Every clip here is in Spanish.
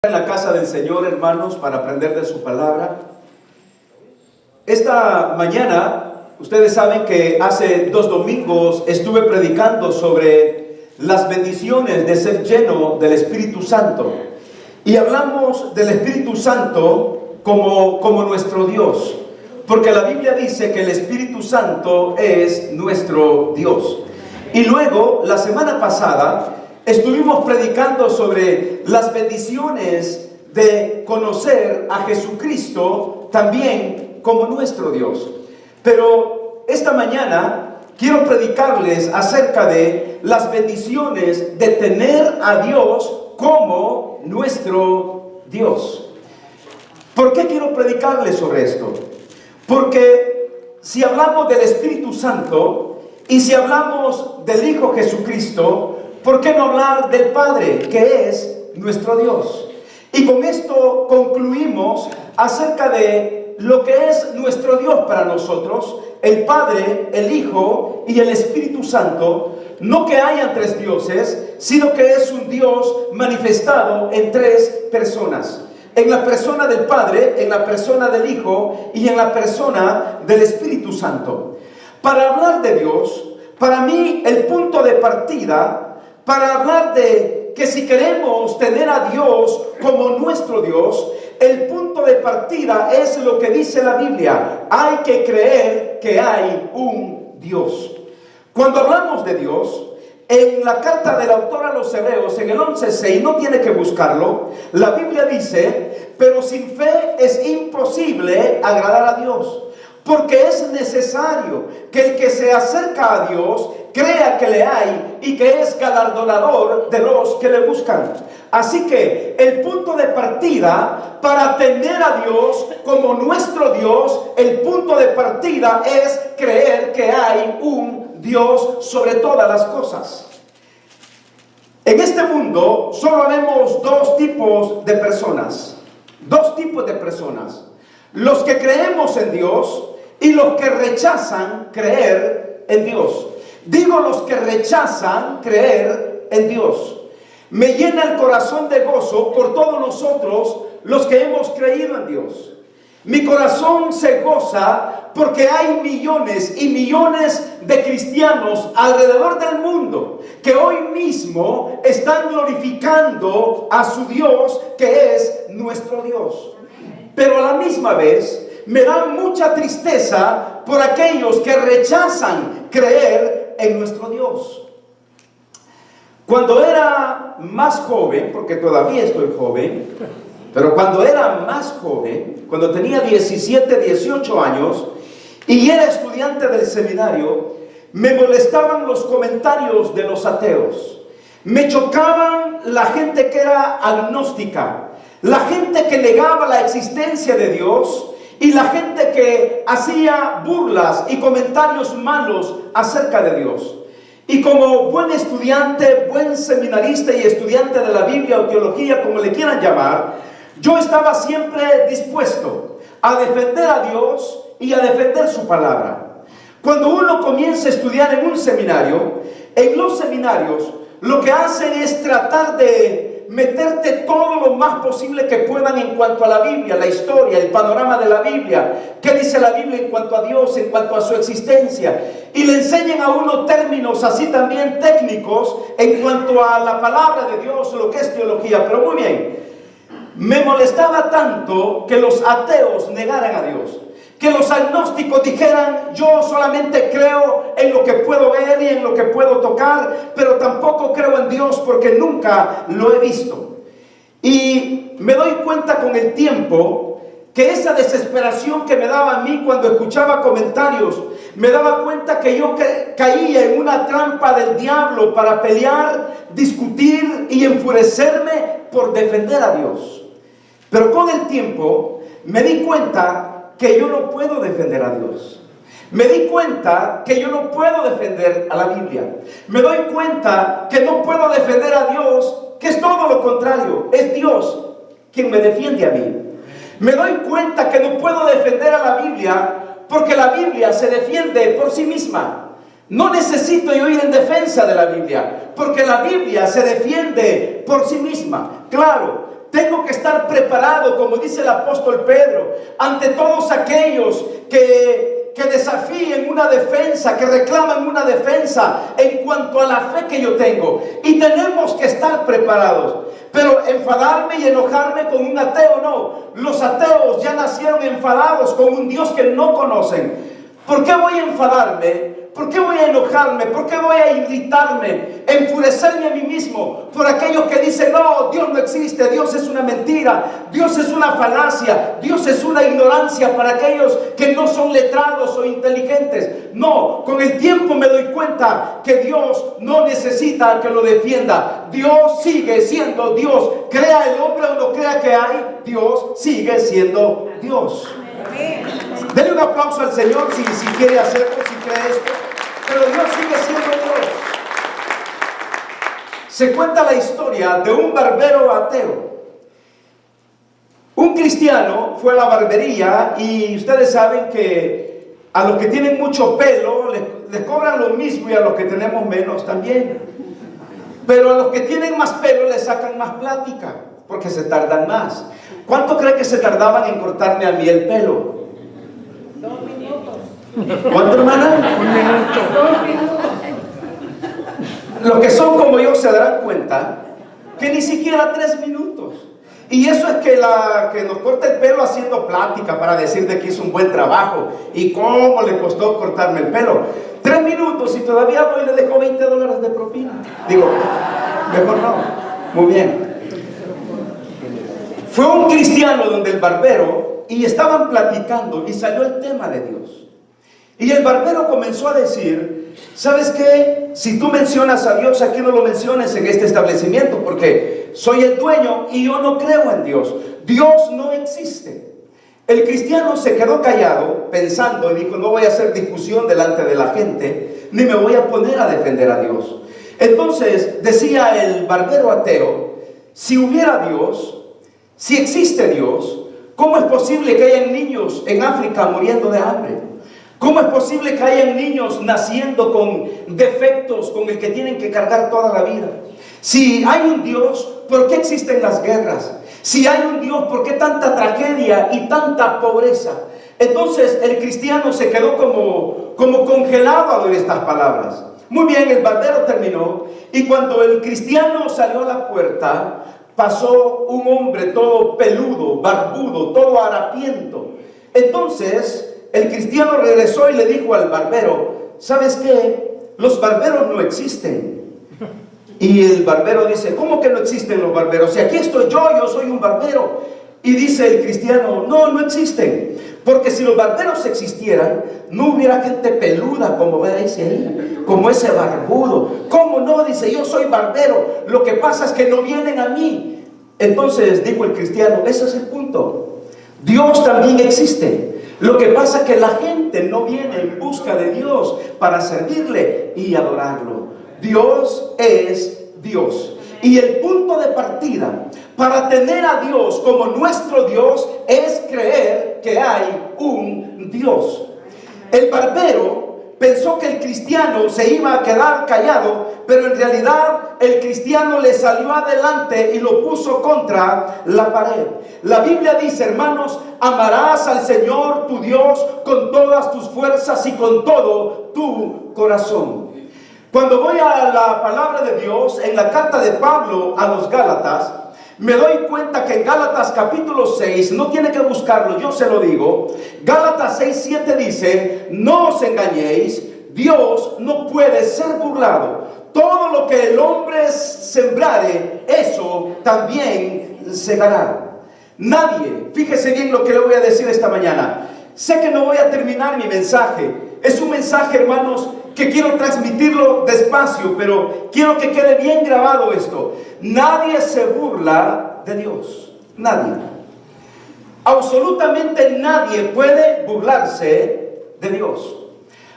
En la casa del Señor, hermanos, para aprender de su palabra. Esta mañana, ustedes saben que hace 2 domingos estuve predicando sobre las bendiciones de ser lleno del Espíritu Santo. Y hablamos del Espíritu Santo como nuestro Dios. Porque la Biblia dice que el Espíritu Santo es nuestro Dios. Y luego, la semana pasada, estuvimos predicando sobre las bendiciones de conocer a Jesucristo también como nuestro Dios. Pero esta mañana quiero predicarles acerca de las bendiciones de tener a Dios como nuestro Dios. ¿Por qué quiero predicarles sobre esto? Porque si hablamos del Espíritu Santo y si hablamos del Hijo Jesucristo, ¿por qué no hablar del Padre, que es nuestro Dios? Y con esto concluimos acerca de lo que es nuestro Dios para nosotros, el Padre, el Hijo y el Espíritu Santo. No que hayan 3 dioses, sino que es un Dios manifestado en 3 personas. En la persona del Padre, en la persona del Hijo y en la persona del Espíritu Santo. Para hablar de Dios, para mí el punto de partida, para hablar de que si queremos tener a Dios como nuestro Dios, el punto de partida es lo que dice la Biblia. Hay que creer que hay un Dios. Cuando hablamos de Dios, en la carta del autor a los Hebreos, en el 11:6, no tiene que buscarlo, la Biblia dice: pero sin fe es imposible agradar a Dios. Porque es necesario que el que se acerca a Dios crea que le hay y que es galardonador de los que le buscan. Así que el punto de partida para tener a Dios como nuestro Dios, el punto de partida es creer que hay un Dios sobre todas las cosas. En este mundo solo vemos 2 tipos de personas. 2 tipos de personas. Los que creemos en Dios y los que rechazan creer en Dios. Digo los que rechazan creer en Dios. Me llena el corazón de gozo por todos nosotros los que hemos creído en Dios. Mi corazón se goza porque hay millones y millones de cristianos alrededor del mundo que hoy mismo están glorificando a su Dios, que es nuestro Dios. Pero a la misma vez me da mucha tristeza por aquellos que rechazan creer en nuestro Dios. Cuando era más joven, porque todavía estoy joven, pero cuando era más joven, cuando tenía 17, 18 años y era estudiante del seminario, me molestaban los comentarios de los ateos. Me chocaban la gente que era agnóstica, la gente que negaba la existencia de Dios y la gente que hacía burlas y comentarios malos acerca de Dios. Y como buen estudiante, buen seminarista y estudiante de la Biblia o teología, como le quieran llamar, yo estaba siempre dispuesto a defender a Dios y a defender su palabra. Cuando uno comienza a estudiar en un seminario, en los seminarios lo que hacen es tratar de meterte todo lo más posible que puedan en cuanto a la Biblia, la historia, el panorama de la Biblia. ¿Qué dice la Biblia en cuanto a Dios, en cuanto a su existencia? Y le enseñan a uno términos así también técnicos en cuanto a la palabra de Dios, lo que es teología. Pero muy bien, me molestaba tanto que los ateos negaran a Dios, que los agnósticos dijeran: yo solamente creo en lo que puedo ver y en lo que puedo tocar, pero tampoco creo en Dios porque nunca lo he visto. Y me doy cuenta con el tiempo que esa desesperación que me daba a mí cuando escuchaba comentarios, me daba cuenta que yo caía en una trampa del diablo para pelear, discutir y enfurecerme por defender a Dios. Pero con el tiempo me di cuenta que yo no puedo defender a Dios. Me di cuenta que yo no puedo defender a la Biblia. Me doy cuenta que no puedo defender a Dios, que es todo lo contrario. Es Dios quien me defiende a mí. Me doy cuenta que no puedo defender a la Biblia porque la Biblia se defiende por sí misma. No necesito yo ir en defensa de la Biblia porque la Biblia se defiende por sí misma. Claro, Tengo que estar preparado, como dice el apóstol Pedro, ante todos aquellos que desafíen una defensa, que reclaman una defensa en cuanto a la fe que yo tengo. Y tenemos que estar preparados. Pero enfadarme y enojarme con un ateo, no. Los ateos ya nacieron enfadados con un Dios que no conocen. ¿Por qué voy a enfadarme? ¿Por qué voy a enojarme? ¿Por qué voy a irritarme? Enfurecerme a mí mismo por aquellos que dicen, no, Dios no existe, Dios es una mentira, Dios es una falacia, Dios es una ignorancia para aquellos que no son letrados o inteligentes. No, con el tiempo me doy cuenta que Dios no necesita que lo defienda. Dios sigue siendo Dios. Crea el hombre o no crea que hay, Dios sigue siendo Dios. Denle un aplauso al Señor si quiere hacerlo, si cree esto. Pero Dios sigue siendo Dios. Se cuenta la historia de un barbero ateo. Un cristiano fue a la barbería y ustedes saben que a los que tienen mucho pelo les cobran lo mismo y a los que tenemos menos también. Pero a los que tienen más pelo les sacan más plática porque se tardan más. ¿Cuánto cree que se tardaban en cortarme a mí el pelo? 2 minutos. ¿Cuánto, hermana? 1 minuto. 2 minutos. Los que son como yo se darán cuenta que ni siquiera 3 minutos. Y eso es que nos corta el pelo haciendo plática para decir de que hizo un buen trabajo y cómo le costó cortarme el pelo. 3 minutos y todavía voy y le dejo $20 de propina. Digo, mejor no. Muy bien. Fue un cristiano donde el barbero y estaban platicando y salió el tema de Dios. Y el barbero comenzó a decir, ¿sabes qué? Si tú mencionas a Dios, aquí no lo menciones en este establecimiento porque soy el dueño y yo no creo en Dios. Dios no existe. El cristiano se quedó callado pensando y dijo, no voy a hacer discusión delante de la gente, ni me voy a poner a defender a Dios. Entonces decía el barbero ateo, si hubiera Dios, si existe Dios, ¿cómo es posible que hayan niños en África muriendo de hambre? ¿Cómo es posible que hayan niños naciendo con defectos con el que tienen que cargar toda la vida? Si hay un Dios, ¿por qué existen las guerras? Si hay un Dios, ¿por qué tanta tragedia y tanta pobreza? Entonces el cristiano se quedó como congelado al oír estas palabras. Muy bien, el barbero terminó y cuando el cristiano salió a la puerta, pasó un hombre todo peludo, barbudo, todo harapiento. Entonces el cristiano regresó y le dijo al barbero, ¿sabes qué? Los barberos no existen. Y el barbero dice, ¿cómo que no existen los barberos? Si aquí estoy yo soy un barbero. Y dice el cristiano, no existen. Porque si los barberos existieran, no hubiera gente peluda como veis ahí, como ese barbudo. ¿Cómo no? Dice, yo soy barbero. Lo que pasa es que no vienen a mí. Entonces dijo el cristiano, ese es el punto. Dios también existe. Lo que pasa es que la gente no viene en busca de Dios para servirle y adorarlo. Dios es Dios. Y el punto de partida para tener a Dios como nuestro Dios es creer que hay un Dios. El barbero pensó que el cristiano se iba a quedar callado, pero en realidad el cristiano le salió adelante y lo puso contra la pared. La Biblia dice, hermanos, amarás al Señor tu Dios con todas tus fuerzas y con todo tu corazón. Cuando voy a la palabra de Dios, en la carta de Pablo a los Gálatas, me doy cuenta que en Gálatas capítulo 6, no tiene que buscarlo, yo se lo digo. Gálatas 6:7 dice, no os engañéis, Dios no puede ser burlado. Todo lo que el hombre sembrare, eso también segará. Nadie, fíjese bien lo que le voy a decir esta mañana. Sé que no voy a terminar mi mensaje. Es un mensaje, hermanos, que quiero transmitirlo despacio, pero quiero que quede bien grabado esto. Nadie se burla de Dios. Nadie. Absolutamente nadie puede burlarse de Dios.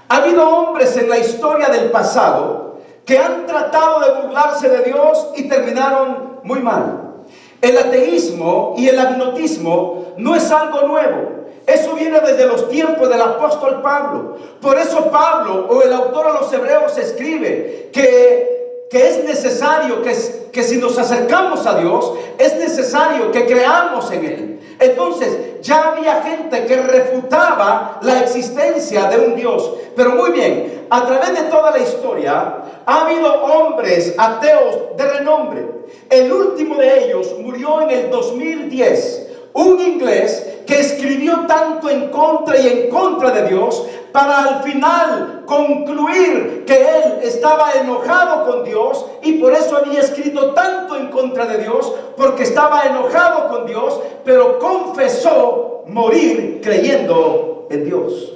Ha habido hombres en la historia del pasado que han tratado de burlarse de Dios y terminaron muy mal. El ateísmo y el agnotismo no es algo nuevo. Eso viene desde los tiempos del apóstol Pablo. Por eso Pablo, o el autor a los Hebreos, escribe que que es necesario que si nos acercamos a Dios, es necesario que creamos en Él. Entonces ya había gente que refutaba la existencia de un Dios. Pero muy bien, a través de toda la historia ha habido hombres ateos de renombre. El último de ellos murió en el 2010. Un inglés que escribió tanto en contra y en contra de Dios, para al final concluir que él estaba enojado con Dios, y por eso había escrito tanto en contra de Dios, porque estaba enojado con Dios, pero confesó morir creyendo en Dios.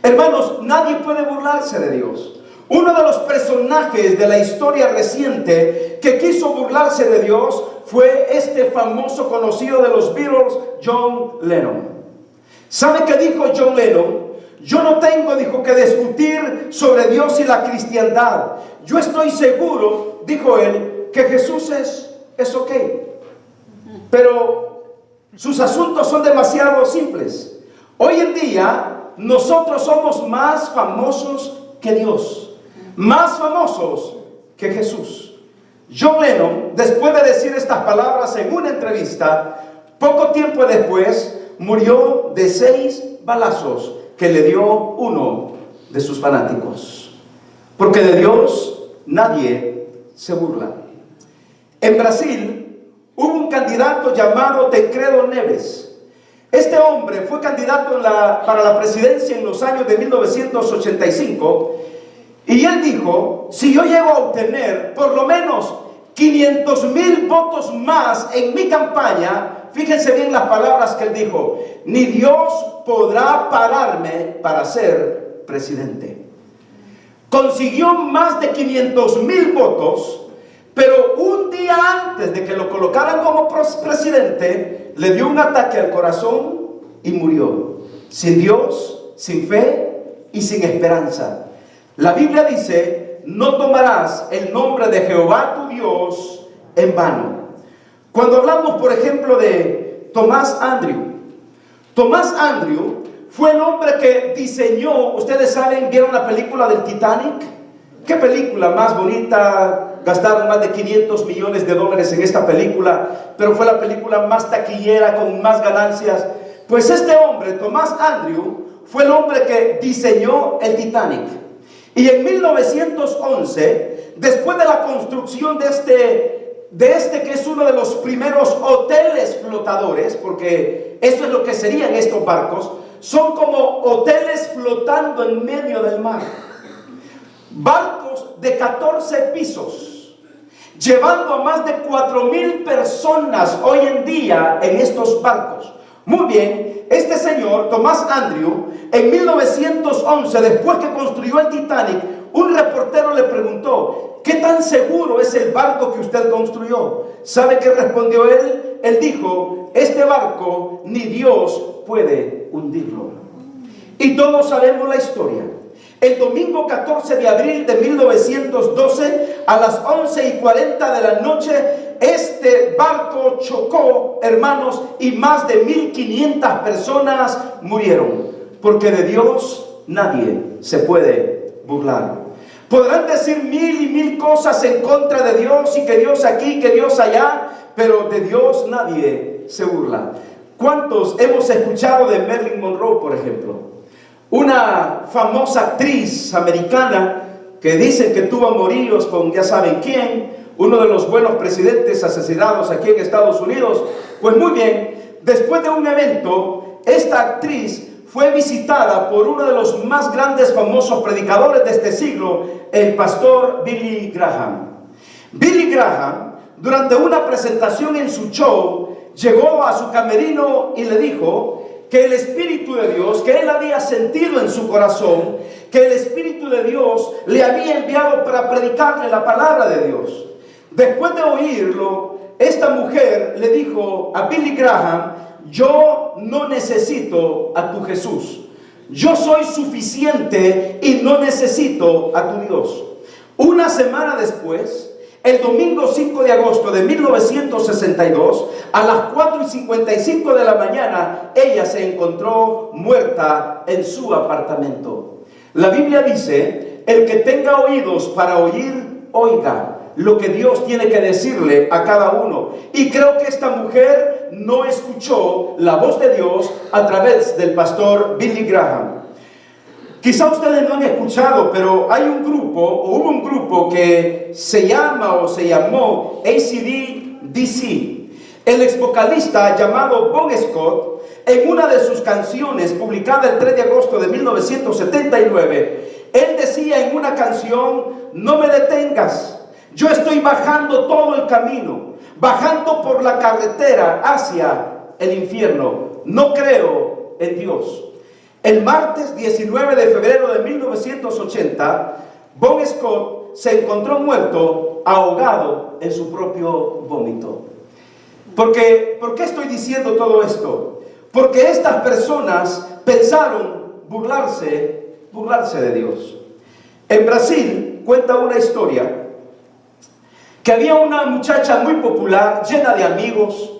Hermanos, nadie puede burlarse de Dios. Uno de los personajes de la historia reciente que quiso burlarse de Dios fue este famoso conocido de los Beatles, John Lennon. ¿Sabe qué dijo John Lennon? Yo no tengo, dijo, que discutir sobre Dios y la cristiandad. Yo estoy seguro, dijo él, que Jesús es ok. Pero sus asuntos son demasiado simples. Hoy en día nosotros somos más famosos que Dios, más famosos que Jesús. John Lennon, después de decir estas palabras en una entrevista, poco tiempo después murió de 6 balazos que le dio uno de sus fanáticos. Porque de Dios nadie se burla. En Brasil hubo un candidato llamado Tancredo Neves. Este hombre fue candidato para la presidencia en los años de 1985, y él dijo: si yo llego a obtener por lo menos 500,000 votos más en mi campaña, fíjense bien las palabras que él dijo, ni Dios podrá pararme para ser presidente. Consiguió más de 500,000 votos, pero un día antes de que lo colocaran como presidente, le dio un ataque al corazón y murió. Sin Dios, sin fe y sin esperanza. La Biblia dice: no tomarás el nombre de Jehová tu Dios en vano. Cuando hablamos, por ejemplo, de Thomas Andrew fue el hombre que diseñó, ustedes saben, ¿vieron la película del Titanic? ¿Qué película más bonita? Gastaron más de $500 millones en esta película, pero fue la película más taquillera, con más ganancias. Pues este hombre, Thomas Andrew, fue el hombre que diseñó el Titanic. Y en 1911, después de la construcción de este que es uno de los primeros hoteles flotadores, porque eso es lo que serían estos barcos, son como hoteles flotando en medio del mar. Barcos de 14 pisos, llevando a más de 4,000 personas hoy en día en estos barcos. Muy bien, este señor, Thomas Andrew, en 1911, después que construyó el Titanic, un reportero le preguntó: ¿qué tan seguro es el barco que usted construyó? ¿Sabe qué respondió él? Él dijo: este barco ni Dios puede hundirlo. Y todos sabemos la historia. El domingo 14 de abril de 1912, a las 11:40 de la noche, este barco chocó, hermanos, y más de 1,500 personas murieron. Porque de Dios nadie se puede burlar. Podrán decir 1,000 y 1,000 cosas en contra de Dios, y que Dios aquí, que Dios allá, pero de Dios nadie se burla. ¿Cuántos hemos escuchado de Marilyn Monroe, por ejemplo? Una famosa actriz americana que dicen que tuvo amoríos con ya saben quién, uno de los buenos presidentes asesinados aquí en Estados Unidos. Pues muy bien, después de un evento, esta actriz fue visitada por uno de los más grandes famosos predicadores de este siglo, el pastor Billy Graham. Billy Graham, durante una presentación en su show, llegó a su camerino y le dijo que el Espíritu de Dios, que él había sentido en su corazón, que el Espíritu de Dios le había enviado para predicarle la palabra de Dios. Después de oírlo, esta mujer le dijo a Billy Graham: yo no necesito a tu Jesús, yo soy suficiente y no necesito a tu Dios. Una semana después, el domingo 5 de agosto de 1962, a las 4:55 de la mañana, ella se encontró muerta en su apartamento. La Biblia dice: el que tenga oídos para oír, oiga. lo que Dios tiene que decirle a cada uno. Y creo que esta mujer no escuchó la voz de Dios a través del pastor Billy Graham. Quizá ustedes no han escuchado, pero hay un grupo, o hubo un grupo que se llamó AC/DC. El ex vocalista llamado Bon Scott, en una de sus canciones publicada el 3 de agosto de 1979, él decía en una canción: no me detengas, yo estoy bajando todo el camino, bajando por la carretera hacia el infierno, no creo en Dios. El martes 19 de febrero de 1980, Bon Scott se encontró muerto, ahogado en su propio vómito. ¿Por qué estoy diciendo todo esto? Porque estas personas pensaron burlarse de Dios. En Brasil cuenta una historia que había una muchacha muy popular, llena de amigos.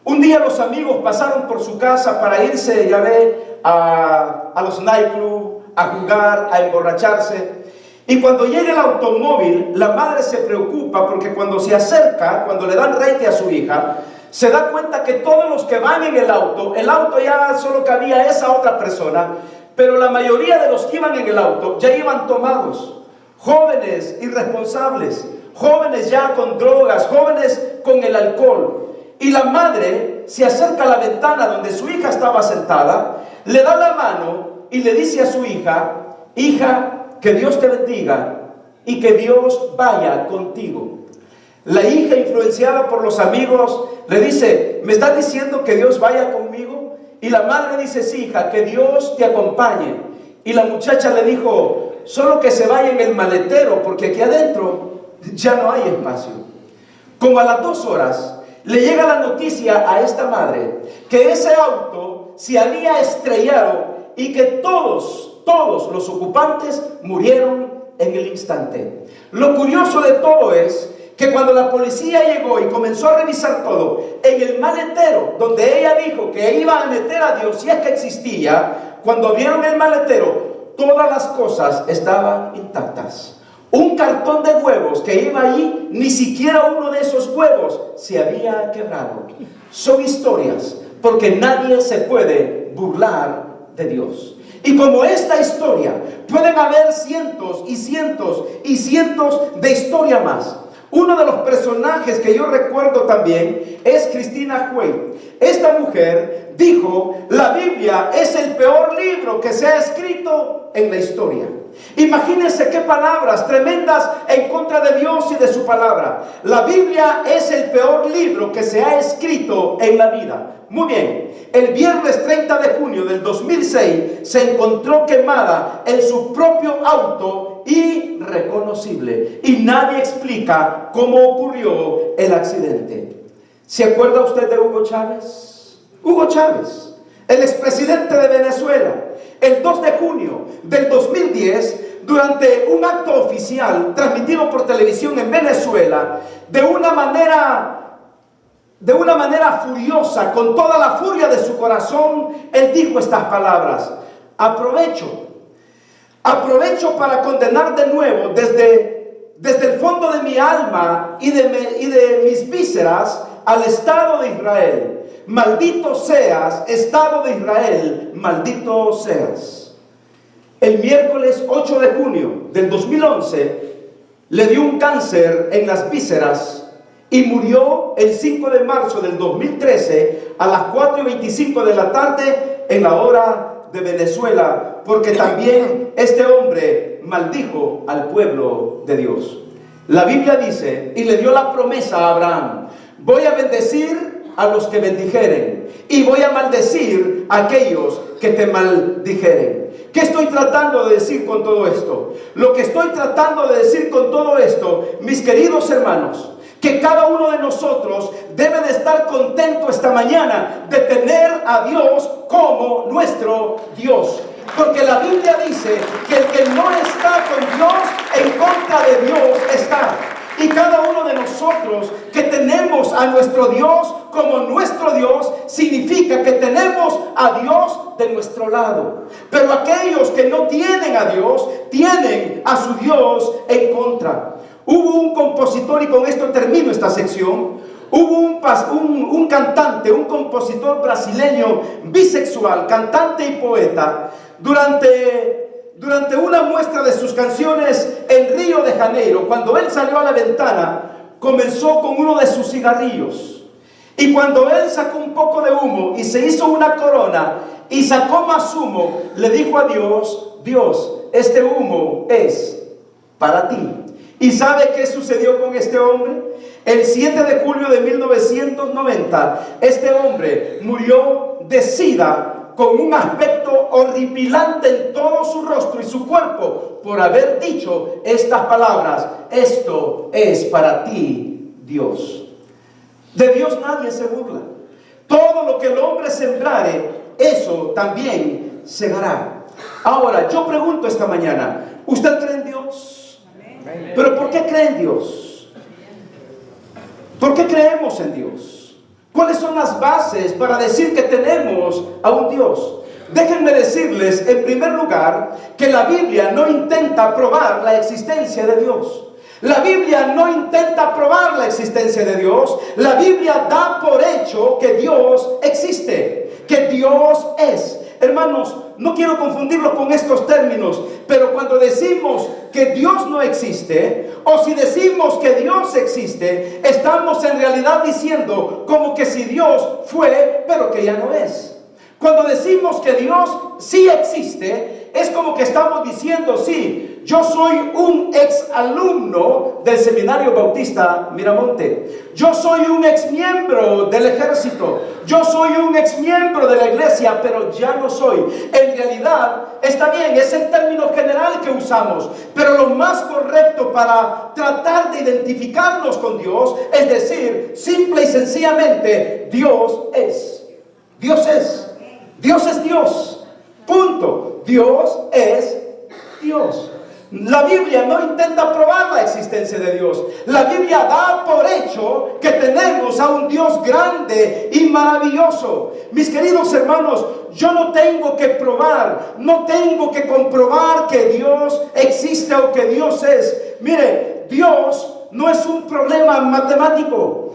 Un día los amigos pasaron por su casa para irse, ya ve, a los nightclubs, a jugar, a emborracharse. Y cuando llega el automóvil, la madre se preocupa porque cuando se acerca, cuando le dan rete a su hija, se da cuenta que todos los que van en el auto ya solo cabía esa otra persona, pero la mayoría de los que iban en el auto ya iban tomados, jóvenes irresponsables, jóvenes ya con drogas, jóvenes con el alcohol. Y la madre se acerca a la ventana donde su hija estaba sentada, le da la mano y le dice a su hija: hija, que Dios te bendiga y que Dios vaya contigo. La hija, influenciada por los amigos, le dice: ¿me estás diciendo que Dios vaya conmigo? Y la madre dice: sí, hija, que Dios te acompañe. Y la muchacha le dijo: solo que se vaya en el maletero, porque aquí adentro ya no hay espacio. Como a las 2 horas le llega la noticia a esta madre que ese auto se había estrellado y que todos los ocupantes murieron en el instante. Lo curioso de todo es que cuando la policía llegó y comenzó a revisar todo, en el maletero donde ella dijo que iba a meter a Dios si es que existía, cuando vieron el maletero, todas las cosas estaban intactas. Un cartón de huevos que iba ahí, ni siquiera uno de esos huevos se había quebrado. Son historias, porque nadie se puede burlar de Dios. Y como esta historia, pueden haber cientos y cientos y cientos de historias más. Uno de los personajes que yo recuerdo también es Christina Hui. Esta mujer dijo: la Biblia es el peor libro que se ha escrito en la historia. Imagínense qué palabras tremendas en contra de Dios y de su palabra. La Biblia es el peor libro que se ha escrito en la vida. Muy bien, el viernes 30 de junio del 2006 se encontró quemada en su propio auto, irreconocible, y nadie explica cómo ocurrió el accidente. ¿Se acuerda usted de Hugo Chávez? Hugo Chávez, el expresidente de Venezuela. El 2 de junio del 2010, durante un acto oficial transmitido por televisión en Venezuela, de una manera furiosa, con toda la furia de su corazón, él dijo estas palabras: aprovecho para condenar de nuevo desde el fondo de mi alma y de mis vísceras al Estado de Israel. Maldito seas, Estado de Israel, maldito seas. El miércoles 8 de junio del 2011 le dio un cáncer en las vísceras y murió el 5 de marzo del 2013 a las 4:25 de la tarde en la hora de Venezuela, porque también este hombre maldijo al pueblo de Dios. La Biblia dice, y le dio la promesa a Abraham: voy a bendecir a los que bendijeren y voy a maldecir a aquellos que te maldijeren. ¿Qué estoy tratando de decir con todo esto? Lo que estoy tratando de decir con todo esto, mis queridos hermanos, que cada uno de nosotros debe de estar contento esta mañana de tener a Dios como nuestro Dios. Porque la Biblia dice que el que no está con Dios, en contra de Dios está. Y cada uno de nosotros que tenemos a nuestro Dios como nuestro Dios, significa que tenemos a Dios de nuestro lado. Pero aquellos que no tienen a Dios, tienen a su Dios en contra. Hubo un compositor, y con esto termino esta sección. Hubo un cantante, un compositor brasileño bisexual, cantante y poeta, durante una muestra de sus canciones en Río de Janeiro. Cuando él salió a la ventana, comenzó con uno de sus cigarrillos, y cuando él sacó un poco de humo y se hizo una corona y sacó más humo, le dijo a Dios: Dios, este humo es para ti. ¿Y sabe qué sucedió con este hombre? El 7 de julio de 1990, este hombre murió de SIDA, con un aspecto horripilante en todo su rostro y su cuerpo, por haber dicho estas palabras: esto es para ti, Dios. De Dios nadie se burla. Todo lo que el hombre sembrare, eso también segará. Ahora, yo pregunto esta mañana: ¿usted cree en Dios? Amén. ¿Pero por qué cree en Dios? ¿Por qué creemos en Dios? ¿Cuáles son las bases para decir que tenemos a un Dios? Déjenme decirles, en primer lugar, que la Biblia no intenta probar la existencia de Dios. La Biblia no intenta probar la existencia de Dios. La Biblia da por hecho que Dios existe, que Dios es. Hermanos, no quiero confundirlo con estos términos, pero cuando decimos que Dios no existe, o si decimos que Dios existe, estamos en realidad diciendo como que si Dios fue, pero que ya no es. Cuando decimos que Dios sí existe, es como que estamos diciendo: sí, yo soy un ex alumno del Seminario Bautista Miramonte, yo soy un ex miembro del ejército, yo soy un ex miembro de la iglesia, pero ya no soy. En realidad, está bien, es el término general que usamos, pero lo más correcto para tratar de identificarnos con Dios es decir, simple y sencillamente: Dios es. Dios es. Dios es Dios. Punto. Dios es Dios. La Biblia no intenta probar la existencia de Dios. La Biblia da por hecho que tenemos a un Dios grande y maravilloso. Mis queridos hermanos, yo no tengo que probar, no tengo que comprobar que Dios existe o que Dios es. Mire, Dios no es un problema matemático.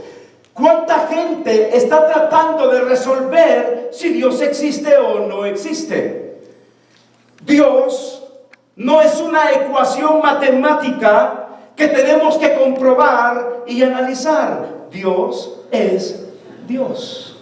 ¿Cuánta gente está tratando de resolver si Dios existe o no existe? Dios no es una ecuación matemática que tenemos que comprobar y analizar. Dios es Dios.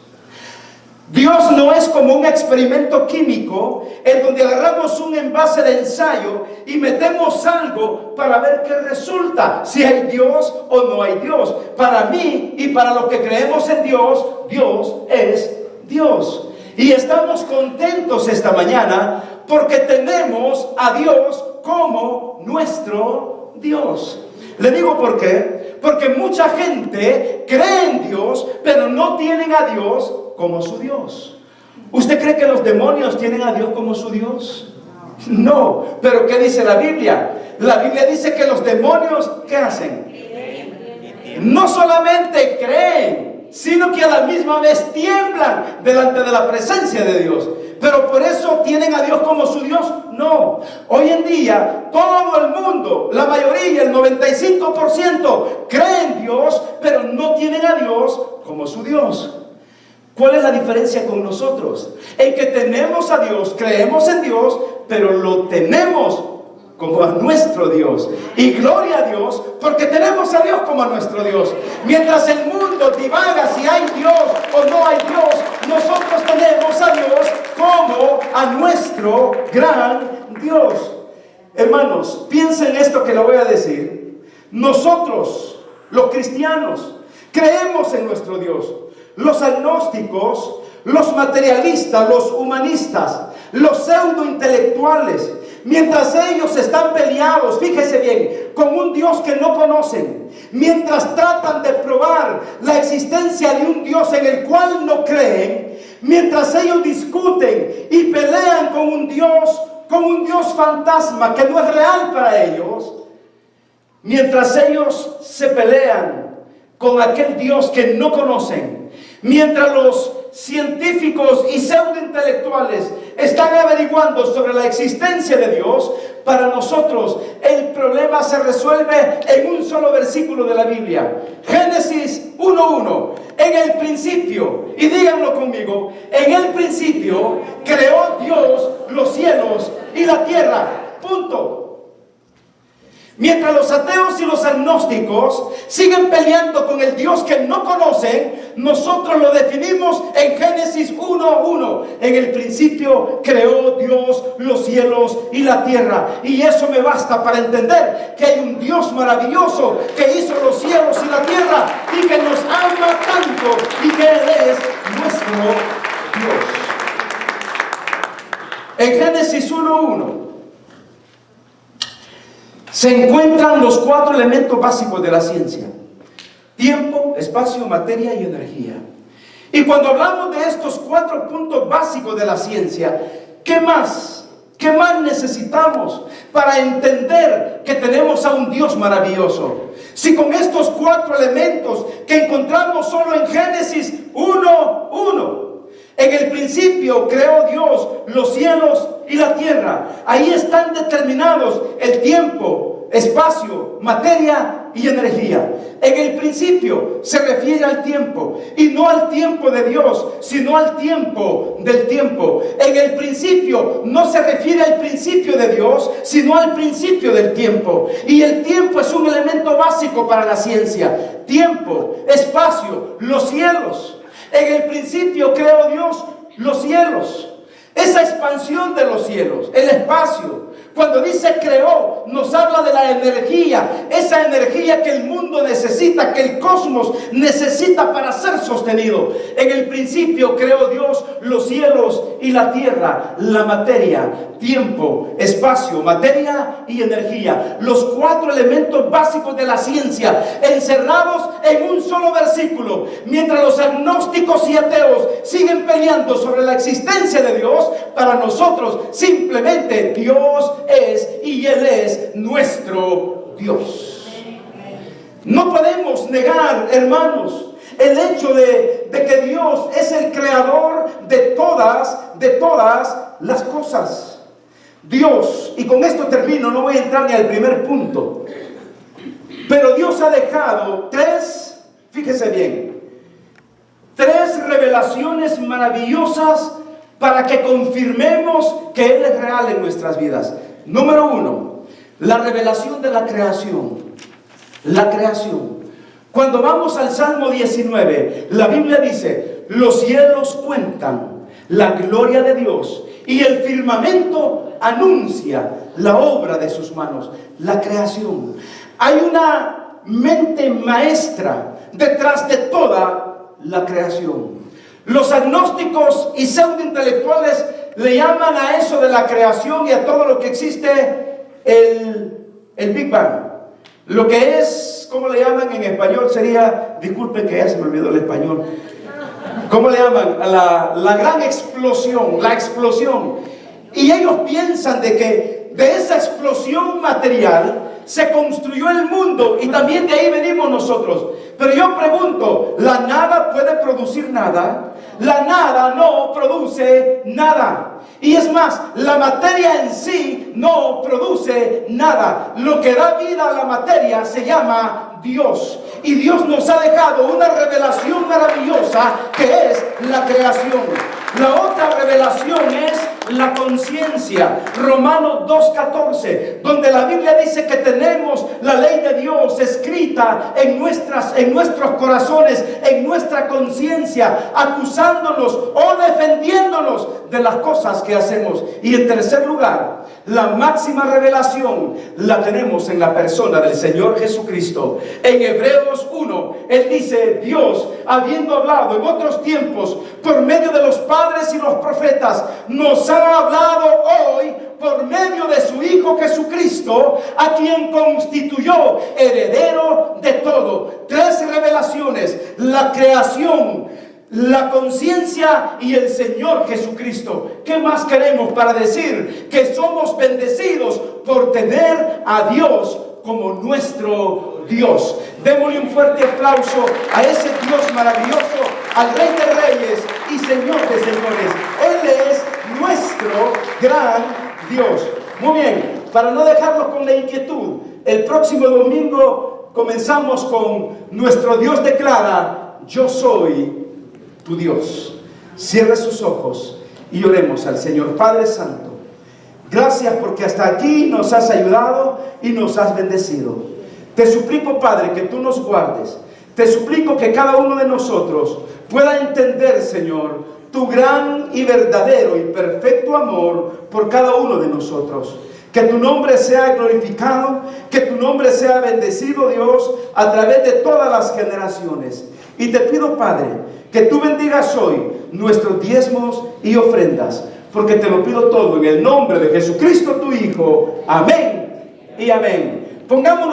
Dios no es como un experimento químico en donde agarramos un envase de ensayo y metemos algo para ver qué resulta, si hay Dios o no hay Dios. Para mí y para los que creemos en Dios, Dios es Dios. Y estamos contentos esta mañana porque tenemos a Dios como nuestro Dios. Le digo por qué. Porque mucha gente cree en Dios, pero no tienen a Dios como su Dios. ¿Usted cree que los demonios tienen a Dios como su Dios? No. ¿Pero qué dice la Biblia? La Biblia dice que los demonios, ¿qué hacen? No solamente creen, sino que a la misma vez tiemblan delante de la presencia de Dios. Pero por eso tienen a Dios como su Dios. No. Hoy en día todo el mundo, la mayoría, el 95% cree en Dios, pero no tienen a Dios como su Dios. ¿Cuál es la diferencia con nosotros? En que tenemos a Dios, creemos en Dios, pero lo tenemos como a nuestro Dios. Y gloria a Dios, porque tenemos a Dios como a nuestro Dios. Mientras el mundo divaga si hay Dios o no hay Dios, nosotros tenemos a Dios como a nuestro gran Dios. Hermanos, piensen esto que le voy a decir. Nosotros, los cristianos, creemos en nuestro Dios. Los agnósticos, los materialistas, los humanistas, los pseudointelectuales, mientras ellos están peleados, fíjese bien, con un Dios que no conocen, mientras tratan de probar la existencia de un Dios en el cual no creen, mientras ellos discuten y pelean con un Dios fantasma que no es real para ellos, mientras ellos se pelean con aquel Dios que no conocen, mientras los científicos agnósticos y pseudointelectuales están averiguando sobre la existencia de Dios, para nosotros el problema se resuelve en un solo versículo de la Biblia. Génesis 1:1. En el principio, y díganlo conmigo, en el principio creó Dios los cielos y la tierra. Punto. Mientras los ateos y los agnósticos siguen peleando con el Dios que no conocen, nosotros lo definimos en Génesis 1:1. En el principio creó Dios los cielos y la tierra. Y eso me basta para entender que hay un Dios maravilloso que hizo los cielos y la tierra y que nos ama tanto y que Él es nuestro Dios. En Génesis 1:1 se encuentran los 4 elementos básicos de la ciencia: tiempo, espacio, materia y energía. Y cuando hablamos de estos 4 puntos básicos de la ciencia, ¿qué más? ¿Qué más necesitamos para entender que tenemos a un Dios maravilloso? Si con estos 4 elementos que encontramos solo en Génesis 1:1, en el principio creó Dios los cielos y la tierra. Ahí están determinados el tiempo, espacio, materia y energía. En el principio se refiere al tiempo, y no al tiempo de Dios, sino al tiempo del tiempo. En el principio no se refiere al principio de Dios, sino al principio del tiempo. Y el tiempo es un elemento básico para la ciencia. Tiempo, espacio, los cielos. En el principio creó Dios los cielos, esa expansión de los cielos, el espacio. Cuando dice creó, nos habla de la energía, esa energía que el mundo necesita, que el cosmos necesita para ser sostenido. En el principio creó Dios los cielos y la tierra, la materia, tiempo, espacio, materia y energía. Los 4 elementos básicos de la ciencia, encerrados en un solo versículo. Mientras los agnósticos y ateos siguen peleando sobre la existencia de Dios, para nosotros simplemente Dios es, y Él es nuestro Dios. No podemos negar, hermanos, el hecho de que Dios es el creador de todas las cosas. Dios, y con esto termino, no voy a entrar ni al primer punto, pero Dios ha dejado 3, fíjese bien, 3 revelaciones maravillosas para que confirmemos que Él es real en nuestras vidas. Número 1, la revelación de la creación. La creación. Cuando vamos al Salmo 19, la Biblia dice: los cielos cuentan la gloria de Dios y el firmamento anuncia la obra de sus manos. La creación. Hay una mente maestra detrás de toda la creación. Los agnósticos y pseudointelectuales le llaman a eso de la creación y a todo lo que existe el Big Bang. Lo que es, ¿cómo le llaman en español? Sería, disculpen que ya se me olvidó el español. ¿Cómo le llaman? A la gran explosión, la explosión. Y ellos piensan de que de esa explosión material se construyó el mundo y también de ahí venimos nosotros. Pero yo pregunto, ¿la nada puede producir nada? La nada no produce nada. Y es más, la materia en sí no produce nada. Lo que da vida a la materia se llama Dios. Y Dios nos ha dejado una revelación maravillosa que es la creación. La otra revelación es la conciencia. Romanos 2:14, donde la Biblia dice que tenemos la ley de Dios escrita en nuestros corazones, en nuestra conciencia, acusándonos o defendiéndonos de las cosas que hacemos. Y en tercer lugar, la máxima revelación la tenemos en la persona del Señor Jesucristo. En Hebreos 1, Él dice: Dios, habiendo hablado en otros tiempos por medio de los padres y los profetas, nos ha hablado hoy por medio de su Hijo Jesucristo, a quien constituyó heredero de todo. 3 revelaciones: la creación, la conciencia y el Señor Jesucristo. ¿Qué más queremos para decir que somos bendecidos por tener a Dios como nuestro Dios? Démosle un fuerte aplauso a ese Dios maravilloso, al Rey de Reyes y Señor de señores. Él es nuestro gran Dios. Muy bien, para no dejarlo con la inquietud, el próximo domingo comenzamos con nuestro Dios declara: yo soy tu Dios. Cierre sus ojos y oremos al Señor. Padre Santo, gracias porque hasta aquí nos has ayudado y nos has bendecido. Te suplico, Padre, que tú nos guardes. Te suplico que cada uno de nosotros pueda entender, Señor, tu gran y verdadero y perfecto amor por cada uno de nosotros. Que tu nombre sea glorificado, que tu nombre sea bendecido, Dios, a través de todas las generaciones. Y te pido, Padre, que tú bendigas hoy nuestros diezmos y ofrendas, porque te lo pido todo en el nombre de Jesucristo, tu Hijo. Amén y amén. Pongámonos